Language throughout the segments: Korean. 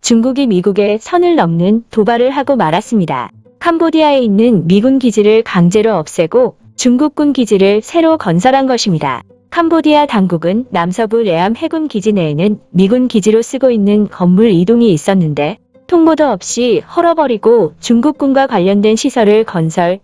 중국이 미국에 선을 넘는 도발을 하고 말았습니다. 캄보디아에 있는 미군 기지를 강제로 없애고 중국군 기지를 새로 건설한 것입니다. 캄보디아 당국은 남서부 레암 해군 기지 내에는 미군 기지로 쓰고 있는 건물 이동이 있었는데 통보도 없이 헐어버리고 중국군과 관련된 시설을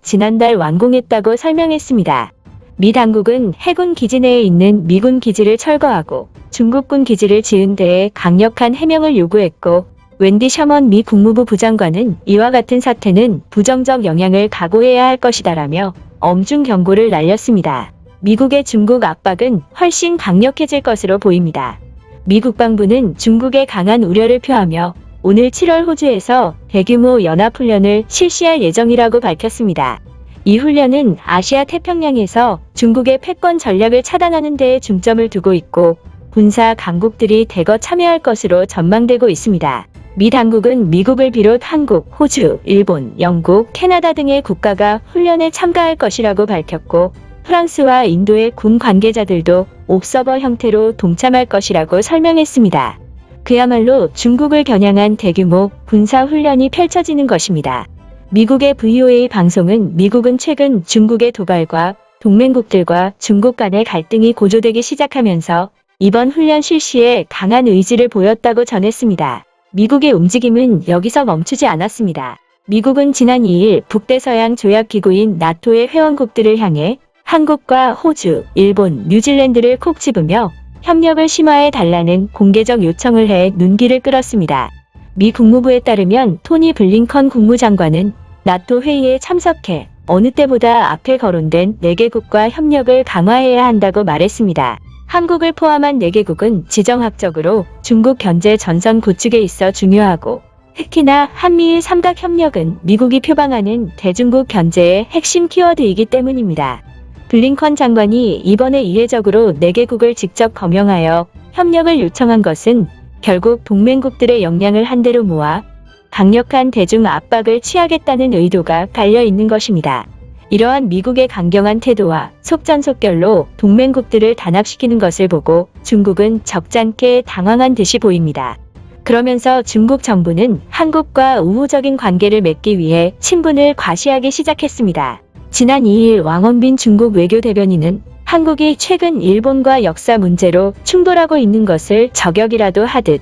지난달 완공했다고 설명했습니다. 미 당국은 해군 기지 내에 있는 미군 기지를 철거하고 중국군 기지를 지은 데에 강력한 해명을 요구했고, 웬디 셔먼 미 국무부 부장관은 이와 같은 사태는 부정적 영향을 각오해야 할 것이다라며 엄중 경고를 날렸습니다. 미국의 중국 압박은 훨씬 강력해질 것으로 보입니다. 미 국방부는 중국에 강한 우려를 표하며 오늘 7월 호주에서 대규모 연합훈련을 실시할 예정이라고 밝혔습니다. 이 훈련은 아시아 태평양에서 중국의 패권 전략을 차단하는 데에 중점을 두고 있고 군사 강국들이 대거 참여할 것으로 전망되고 있습니다. 미 당국은 미국을 비롯 한국, 호주, 일본, 영국, 캐나다 등의 국가가 훈련에 참가할 것이라고 밝혔고 프랑스와 인도의 군 관계자들도 옵서버 형태로 동참할 것이라고 설명했습니다. 그야말로 중국을 겨냥한 대규모 군사훈련이 펼쳐지는 것입니다. 미국의 VOA 방송은 미국은 최근 중국의 도발과 동맹국들과 중국 간의 갈등이 고조되기 시작하면서 이번 훈련 실시에 강한 의지를 보였다고 전했습니다. 미국의 움직임은 여기서 멈추지 않았습니다. 미국은 지난 2일 북대서양 조약기구인 나토의 회원국들을 향해 한국과 호주, 일본, 뉴질랜드를 콕 집으며 협력을 심화해 달라는 공개적 요청을 해 눈길을 끌었습니다. 미 국무부에 따르면 토니 블링컨 국무장관은 나토 회의에 참석해 어느 때보다 앞에 거론된 4개국과 협력을 강화해야 한다고 말했습니다. 한국을 포함한 4개국은 지정학적으로 중국 견제 전선 구축에 있어 중요하고 특히나 한미일 삼각협력은 미국이 표방하는 대중국 견제의 핵심 키워드이기 때문입니다. 블링컨 장관이 이번에 이례적으로 4개국을 직접 거명하여 협력을 요청한 것은 결국 동맹국들의 역량을 한데로 모아 강력한 대중 압박을 취하겠다는 의도가 달려 있는 것입니다. 이러한 미국의 강경한 태도와 속전속결로 동맹국들을 단합시키는 것을 보고 중국은 적잖게 당황한 듯이 보입니다. 그러면서 중국 정부는 한국과 우호적인 관계를 맺기 위해 친분을 과시하기 시작했습니다. 지난 2일 왕원빈 중국 외교대변인은 한국이 최근 일본과 역사 문제로 충돌하고 있는 것을 저격이라도 하듯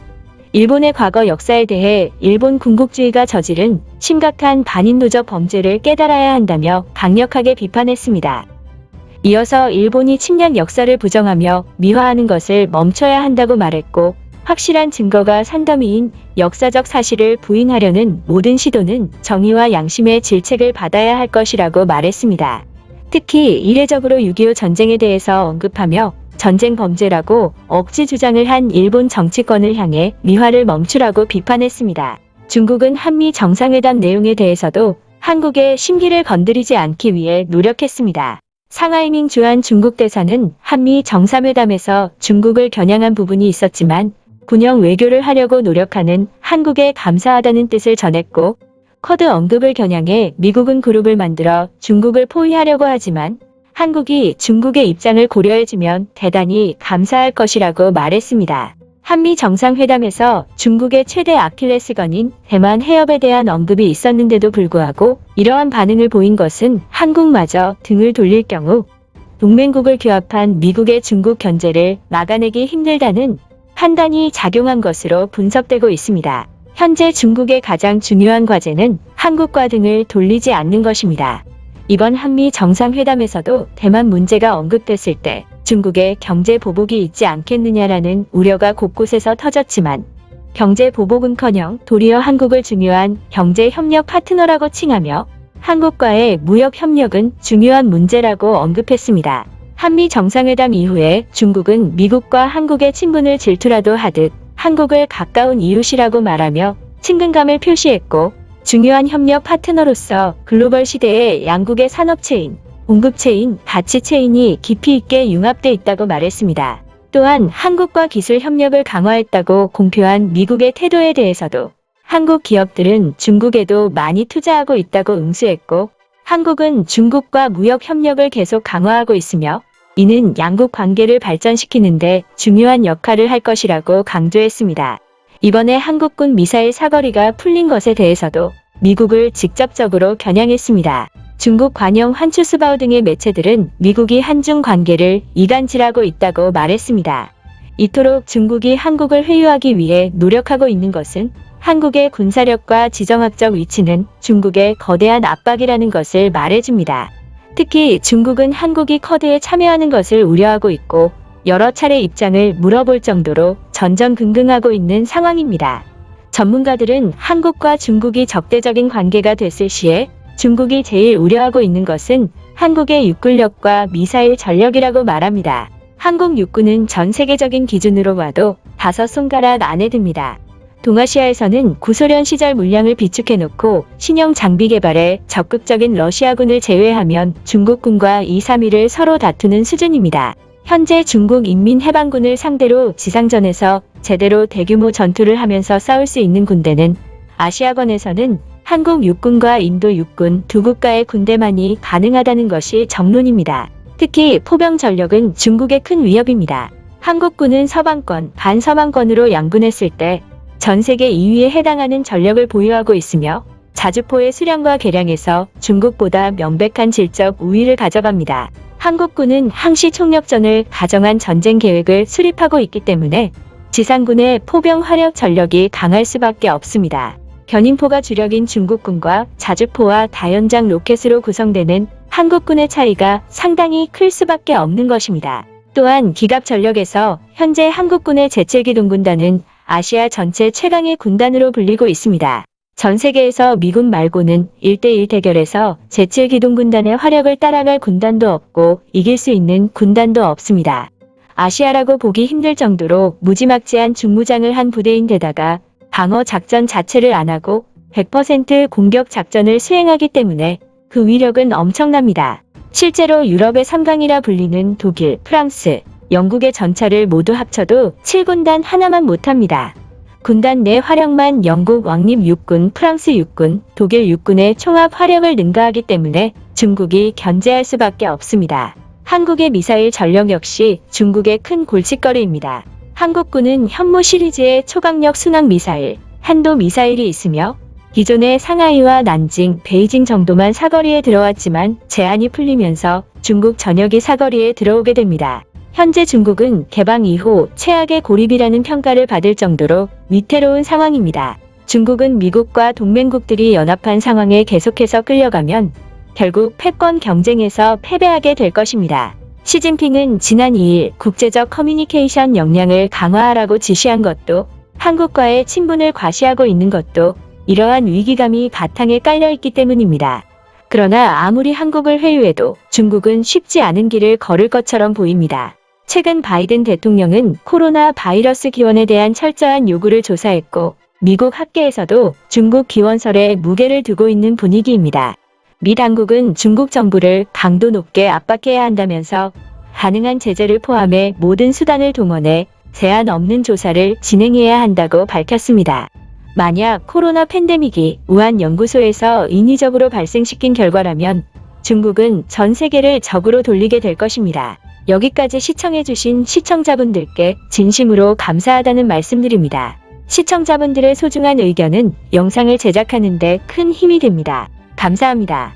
일본의 과거 역사에 대해 일본 군국주의가 저지른 심각한 반인도적 범죄를 깨달아야 한다며 강력하게 비판했습니다. 이어서 일본이 침략 역사를 부정하며 미화하는 것을 멈춰야 한다고 말했고 확실한 증거가 산더미인 역사적 사실을 부인하려는 모든 시도는 정의와 양심의 질책을 받아야 할 것이라고 말했습니다. 특히 이례적으로 6.25 전쟁에 대해서 언급하며 전쟁 범죄라고 억지 주장을 한 일본 정치권을 향해 미화를 멈추라고 비판했습니다. 중국은 한미 정상회담 내용에 대해서도 한국의 심기를 건드리지 않기 위해 노력했습니다. 상하이밍 주한 중국 대사는 한미 정상회담에서 중국을 겨냥한 부분이 있었지만 분영 외교를 하려고 노력하는 한국에 감사하다는 뜻을 전했고 쿼드 언급을 겨냥해 미국은 그룹을 만들어 중국을 포위하려고 하지만 한국이 중국의 입장을 고려해주면 대단히 감사할 것이라고 말했습니다. 한미 정상회담에서 중국의 최대 아킬레스건인 대만 해협에 대한 언급이 있었는데도 불구하고 이러한 반응을 보인 것은 한국마저 등을 돌릴 경우 동맹국을 규합한 미국의 중국 견제를 막아내기 힘들다는 판단이 작용한 것으로 분석되고 있습니다. 현재 중국의 가장 중요한 과제는 한국과 등을 돌리지 않는 것입니다. 이번 한미 정상회담에서도 대만 문제가 언급됐을 때 중국의 경제 보복이 있지 않겠느냐라는 우려가 곳곳에서 터졌지만 경제 보복은커녕 도리어 한국을 중요한 경제 협력 파트너라고 칭하며 한국과의 무역 협력은 중요한 문제라고 언급했습니다. 한미 정상회담 이후에 중국은 미국과 한국의 친분을 질투라도 하듯 한국을 가까운 이웃이라고 말하며 친근감을 표시했고 중요한 협력 파트너로서 글로벌 시대의 양국의 산업체인, 공급체인, 가치체인이 깊이 있게 융합돼 있다고 말했습니다. 또한 한국과 기술 협력을 강화했다고 공표한 미국의 태도에 대해서도 한국 기업들은 중국에도 많이 투자하고 있다고 응수했고 한국은 중국과 무역 협력을 계속 강화하고 있으며 이는 양국 관계를 발전시키는데 중요한 역할을 할 것이라고 강조했습니다. 이번에 한국군 미사일 사거리가 풀린 것에 대해서도 미국을 직접적으로 겨냥했습니다. 중국 관영 환추스바오 등의 매체들은 미국이 한중 관계를 이간질하고 있다고 말했습니다. 이토록 중국이 한국을 회유하기 위해 노력하고 있는 것은 한국의 군사력과 지정학적 위치는 중국의 거대한 압박이라는 것을 말해줍니다. 특히 중국은 한국이 쿼드에 참여하는 것을 우려하고 있고 여러 차례 입장을 물어볼 정도로 전전긍긍하고 있는 상황입니다. 전문가들은 한국과 중국이 적대적인 관계가 됐을 시에 중국이 제일 우려하고 있는 것은 한국의 육군력과 미사일 전력이라고 말합니다. 한국 육군은 전 세계적인 기준으로 봐도 5손가락 안에 듭니다. 동아시아에서는 구소련 시절 물량을 비축해놓고 신형 장비 개발에 적극적인 러시아군을 제외하면 중국군과 2, 3위를 서로 다투는 수준입니다. 현재 중국 인민해방군을 상대로 지상전에서 제대로 대규모 전투를 하면서 싸울 수 있는 군대는 아시아권에서는 한국 육군과 인도 육군 두 국가의 군대만이 가능하다는 것이 정론입니다. 특히 포병 전력은 중국의 큰 위협입니다. 한국군은 서방권, 반서방권으로 양분했을 때 전 세계 2위에 해당하는 전력을 보유하고 있으며 자주포의 수량과 개량에서 중국보다 명백한 질적 우위를 가져갑니다. 한국군은 항시 총력전을 가정한 전쟁 계획을 수립하고 있기 때문에 지상군의 포병 화력 전력이 강할 수밖에 없습니다. 견인포가 주력인 중국군과 자주포와 다연장 로켓으로 구성되는 한국군의 차이가 상당히 클 수밖에 없는 것입니다. 또한 기갑 전력에서 현재 한국군의 제7기동군단은 아시아 전체 최강의 군단으로 불리고 있습니다. 전 세계에서 미군 말고는 1대1 대결에서 제7기동군단의 화력을 따라갈 군단도 없고 이길 수 있는 군단도 없습니다. 아시아라고 보기 힘들 정도로 무지막지한 중무장을 한 부대인데다가 방어 작전 자체를 안 하고 100% 공격 작전을 수행하기 때문에 그 위력은 엄청납니다. 실제로 유럽의 3강이라 불리는 독일, 프랑스, 영국의 전차를 모두 합쳐도 7군단 하나만 못합니다. 군단 내 화력만 영국 왕립 육군, 프랑스 육군, 독일 육군의 총합 화력을 능가하기 때문에 중국이 견제할 수밖에 없습니다. 한국의 미사일 전력 역시 중국의 큰 골칫거리입니다. 한국군은 현무 시리즈의 초강력 순항 미사일, 한도 미사일이 있으며 기존의 상하이와 난징, 베이징 정도만 사거리에 들어왔지만 제한이 풀리면서 중국 전역이 사거리에 들어오게 됩니다. 현재 중국은 개방 이후 최악의 고립이라는 평가를 받을 정도로 위태로운 상황입니다. 중국은 미국과 동맹국들이 연합한 상황에 계속해서 끌려가면 결국 패권 경쟁에서 패배하게 될 것입니다. 시진핑은 지난 2일 국제적 커뮤니케이션 역량을 강화하라고 지시한 것도 한국과의 친분을 과시하고 있는 것도 이러한 위기감이 바탕에 깔려있기 때문입니다. 그러나 아무리 한국을 회유해도 중국은 쉽지 않은 길을 걸을 것처럼 보입니다. 최근 바이든 대통령은 코로나 바이러스 기원에 대한 철저한 요구를 조사했고 미국 학계에서도 중국 기원설에 무게를 두고 있는 분위기입니다. 미 당국은 중국 정부를 강도 높게 압박해야 한다면서 가능한 제재를 포함해 모든 수단을 동원해 제한 없는 조사를 진행해야 한다고 밝혔습니다. 만약 코로나 팬데믹이 우한 연구소에서 인위적으로 발생시킨 결과라면 중국은 전 세계를 적으로 돌리게 될 것입니다. 여기까지 시청해주신 시청자분들께 진심으로 감사하다는 말씀드립니다. 시청자분들의 소중한 의견은 영상을 제작하는 데 큰 힘이 됩니다. 감사합니다.